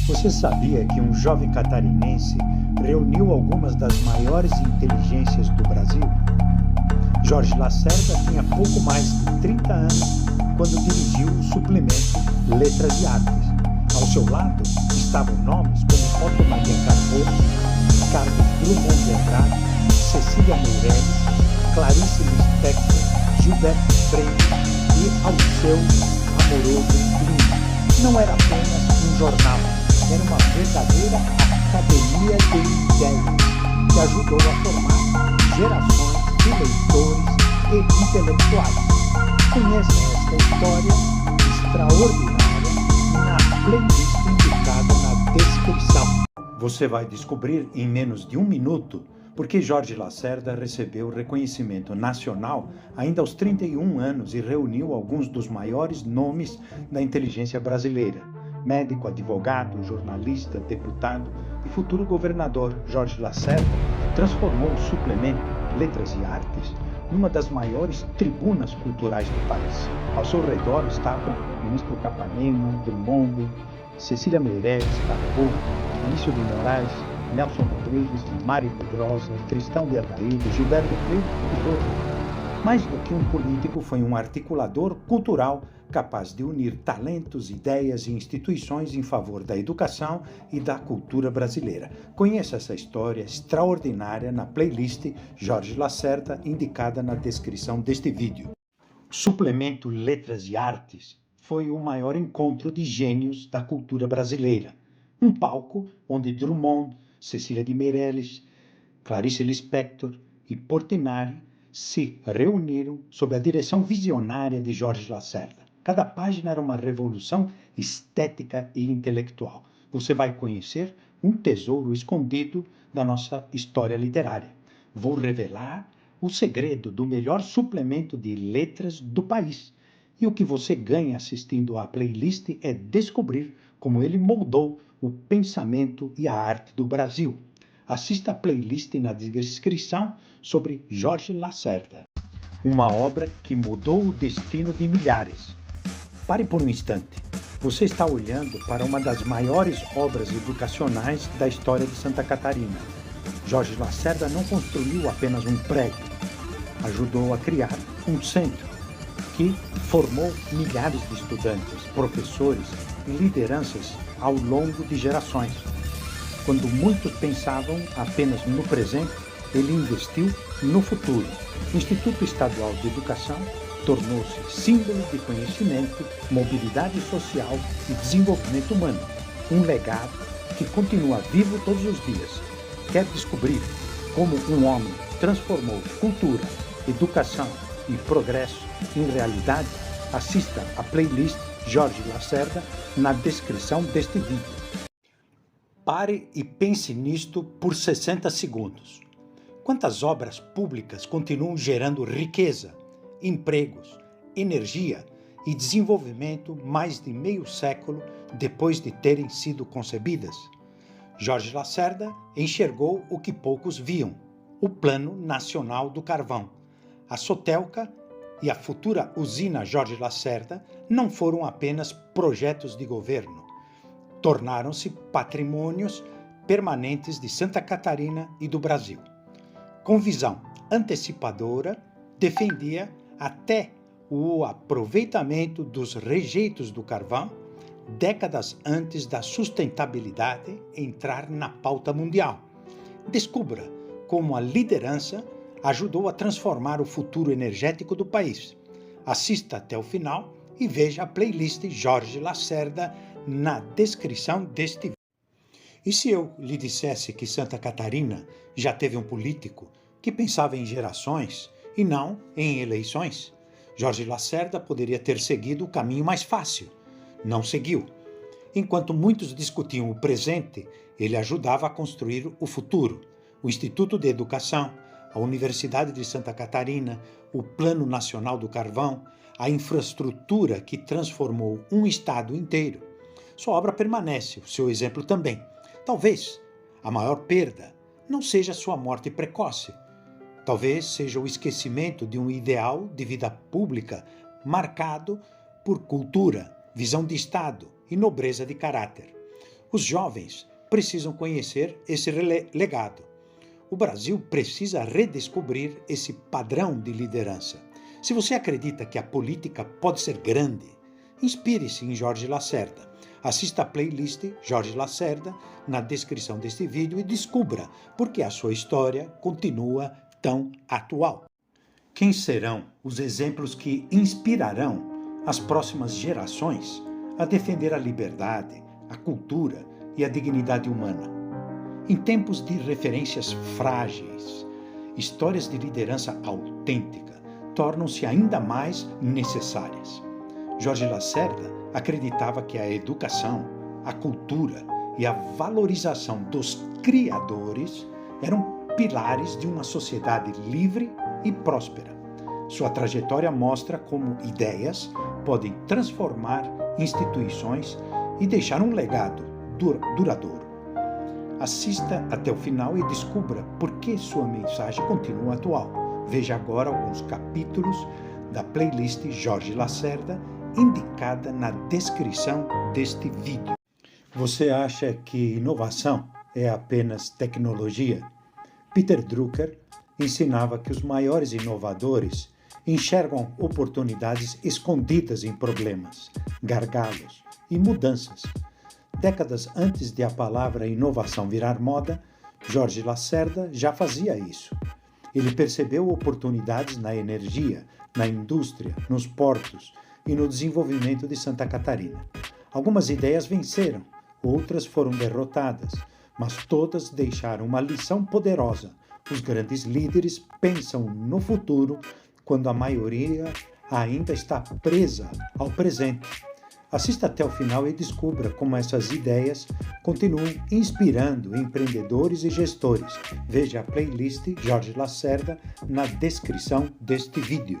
Você sabia que um jovem catarinense reuniu algumas das maiores inteligências do Brasil? Jorge Lacerda tinha pouco mais de 30 anos quando dirigiu o suplemento Letras e Artes. Ao seu lado estavam nomes como Otto Maria Carvalho, Carlos Drummond de Andrade, Cecília Meirelles, Clarice Lispector, Gilberto Freire e Alceu Amoroso Lima. Não era apenas um jornal, era uma verdadeira academia de ideias que ajudou a formar gerações de leitores e intelectuais. Conheça esta história extraordinária na playlist indicada na descrição. Você vai descobrir em menos de um minuto por que Jorge Lacerda recebeu reconhecimento nacional ainda aos 31 anos e reuniu alguns dos maiores nomes da inteligência brasileira. Médico, advogado, jornalista, deputado e futuro governador Jorge Lacerda transformou o suplemento Letras e Artes numa das maiores tribunas culturais do país. Ao seu redor estavam Ministro Capanema, Drummond, Cecília Meirelles, Carvalho, Alício de Moraes, Nelson Rodrigues, Mário Pedrosa, Tristão de Alvarenga, Gilberto Freire e outros. Mais do que um político, foi um articulador cultural capaz de unir talentos, ideias e instituições em favor da educação e da cultura brasileira. Conheça essa história extraordinária na playlist Jorge Lacerda, indicada na descrição deste vídeo. O suplemento Letras e Artes foi o maior encontro de gênios da cultura brasileira. Um palco onde Drummond, Cecília de Meirelles, Clarice Lispector e Portinari se reuniram sob a direção visionária de Jorge Lacerda. Cada página era uma revolução estética e intelectual. Você vai conhecer um tesouro escondido da nossa história literária. Vou revelar o segredo do melhor suplemento de letras do país. E o que você ganha assistindo à playlist é descobrir como ele moldou o pensamento e a arte do Brasil. Assista a playlist na descrição sobre Jorge Lacerda, uma obra que mudou o destino de milhares. Pare por um instante. Você está olhando para uma das maiores obras educacionais da história de Santa Catarina. Jorge Lacerda não construiu apenas um prédio, ajudou a criar um centro que formou milhares de estudantes, professores e lideranças ao longo de gerações. Quando muitos pensavam apenas no presente, ele investiu no futuro. O Instituto Estadual de Educação tornou-se símbolo de conhecimento, mobilidade social e desenvolvimento humano. Um legado que continua vivo todos os dias. Quer descobrir como um homem transformou cultura, educação e progresso em realidade? Assista a playlist Jorge Lacerda na descrição deste vídeo. Pare e pense nisto por 60 segundos. Quantas obras públicas continuam gerando riqueza, empregos, energia e desenvolvimento mais de meio século depois de terem sido concebidas? Jorge Lacerda enxergou o que poucos viam: o Plano Nacional do Carvão. A Sotelca e a futura usina Jorge Lacerda não foram apenas projetos de governo, tornaram-se patrimônios permanentes de Santa Catarina e do Brasil. Com visão antecipadora, defendia até o aproveitamento dos rejeitos do carvão, décadas antes da sustentabilidade entrar na pauta mundial. Descubra como a liderança ajudou a transformar o futuro energético do país. Assista até o final e veja a playlist Jorge Lacerda na descrição deste vídeo. E se eu lhe dissesse que Santa Catarina já teve um político que pensava em gerações e não em eleições? Jorge Lacerda poderia ter seguido o caminho mais fácil. Não seguiu. Enquanto muitos discutiam o presente, ele ajudava a construir o futuro. O Instituto de Educação, a Universidade de Santa Catarina, o Plano Nacional do Carvão, a infraestrutura que transformou um estado inteiro. Sua obra permanece, o seu exemplo também. Talvez a maior perda não seja sua morte precoce. Talvez seja o esquecimento de um ideal de vida pública marcado por cultura, visão de Estado e nobreza de caráter. Os jovens precisam conhecer esse legado. O Brasil precisa redescobrir esse padrão de liderança. Se você acredita que a política pode ser grande, inspire-se em Jorge Lacerda. Assista a playlist Jorge Lacerda na descrição deste vídeo e descubra por que a sua história continua tão atual. Quem serão os exemplos que inspirarão as próximas gerações a defender a liberdade, a cultura e a dignidade humana? Em tempos de referências frágeis, histórias de liderança autêntica tornam-se ainda mais necessárias. Jorge Lacerda acreditava que a educação, a cultura e a valorização dos criadores eram pilares de uma sociedade livre e próspera. Sua trajetória mostra como ideias podem transformar instituições e deixar um legado duradouro. Assista até o final e descubra por que sua mensagem continua atual. Veja agora alguns capítulos da playlist Jorge Lacerda, indicada na descrição deste vídeo. Você acha que inovação é apenas tecnologia? Peter Drucker ensinava que os maiores inovadores enxergam oportunidades escondidas em problemas, gargalos e mudanças. Décadas antes de a palavra inovação virar moda, Jorge Lacerda já fazia isso. Ele percebeu oportunidades na energia, na indústria, nos portos e no desenvolvimento de Santa Catarina. Algumas ideias venceram, outras foram derrotadas, mas todas deixaram uma lição poderosa. Os grandes líderes pensam no futuro quando a maioria ainda está presa ao presente. Assista até o final e descubra como essas ideias continuam inspirando empreendedores e gestores. Veja a playlist Jorge Lacerda na descrição deste vídeo.